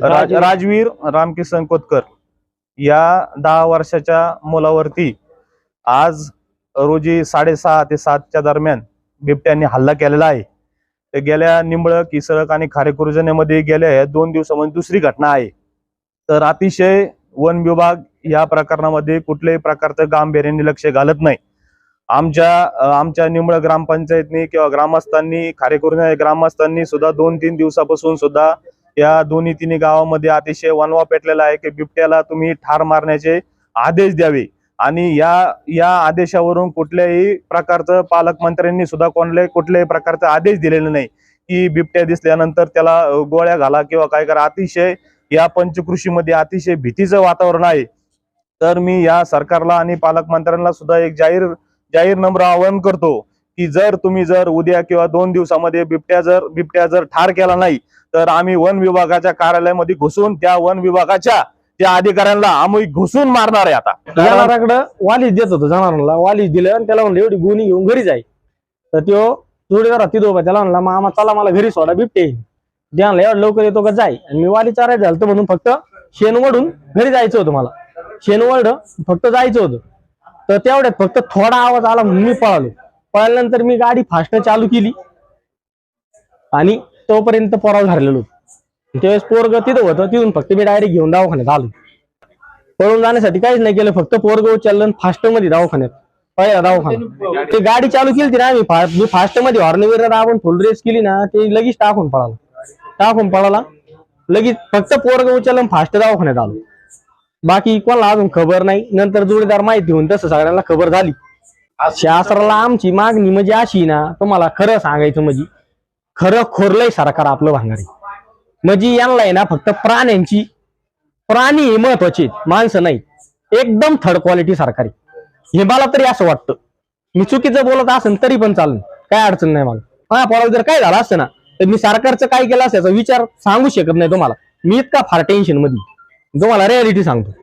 राजवीर रामकिसन कोतकर या 10 वर्षाच्या मुलावरती आज रोजी 6:30 ते 7च्या दरम्यान बिबट्यांनी हल्ला केलेला आहे। ते गेल्या निंबळक, इसळक आणि खारेकुर्जनेमध्ये गेल्या 2 दिवसांमध्ये दुसरी घटना आहे। तर अतिशय वन विभाग या प्रकरणामध्ये कुठल्याही प्रकारचं गांभीर्याने लक्ष घालत नाही। आमच्या निंबळ ग्रामपंचायतनी किंवा ग्रामस्थांनी, खारेकुर्जने ग्रामस्थांनी सुद्धा 2-3 दिवसापासून सुद्धा या दोन्ही तिन्ही गावामध्ये अतिशय वणवा पेटलेला आहे की बिबट्याला तुम्ही ठार मारण्याचे आदेश द्यावे। आणि या आदेशावरून कुठल्याही प्रकारचं पालकमंत्र्यांनी सुद्धा कुठल्याही प्रकारचा आदेश दिलेला नाही की बिबट्या दिसल्यानंतर त्याला गोळ्या घाला किंवा काय करा। अतिशय या पंचकृषीमध्ये अतिशय भीतीचं वातावरण आहे। तर मी या सरकारला आणि पालकमंत्र्यांना सुद्धा एक जाहीर नम्र आवाहन करतो की तुम्ही उद्या किंवा 2 दिवसामध्ये बिबट्या जर ठार केला नाही तर आम्ही वन विभागाच्या कार्यालयामध्ये घुसून त्या वन विभागाच्या त्या अधिकाऱ्यांना आम्ही घुसून मारणार आहे। आता जनावरांकडे वालीच देत होतो, जनावरांना वालीच दिलं आणि त्याला म्हणलं एवढी गुणी घेऊन घरी जाय। तर तो जोडीदार तिथं उभा, त्याला म्हणला मामा चला मला घरी सोडा, बिबटे येईल। द्याला एवढं लवकर येतो का जाय। आणि मी वाली चारायचं झालं तर म्हणून फक्त शेण वडून घरी जायचं होतं, मला शेण वड फक्त जायचं होतं। तर तेवढ्यात फक्त थोडा आवाज आला म्हणून मी पळालो। पळाल्यानंतर मी गाडी फास्ट चालू केली आणि तोपर्यंत पोराव झालेलो। त्यावेळेस पोरग तिथं होतं, तिथून फक्त मी डायरेक्ट घेऊन दवाखान्यात आलो। पळून जाण्यासाठी काहीच नाही केलं, फक्त पोरग उचललं फास्ट मध्ये दवाखान्यात, पहिला दवाखाना। ते गाडी चालू केली ना मी फास्ट मध्ये हॉर्न वगैरे आपण फुल रेस केली ना, ते लगेच टाकून पळाला लगेच। फक्त पोरग उचललं फास्ट दवाखान्यात आलो, बाकी कोणाला अजून खबर नाही। नंतर जोडीदार माहिती होऊन तसं सगळ्यांना खबर झाली। शासनाला आमची मागणी म्हणजे अशी ना, तुम्हाला खरं सांगायचं म्हणजे खरं खोरलंय सरकार आपलं भांगारी। म्हणजे यांना आहे ना फक्त प्राणी महत्वाचे, माणसं नाही। एकदम थर्ड क्वालिटी सरकारी, हे मला तरी असं वाटतं। मी चुकीचं बोलत असेल तरी पण चालेल, काय अडचण नाही मला। पोराला जर काय झालं असतं ना तर मी सरकारचं काय केलं असं याचा विचार सांगू शकत नाही तुम्हाला। मी इतका फार टेन्शन मध्ये तुम्हाला रियालिटी सांगतो।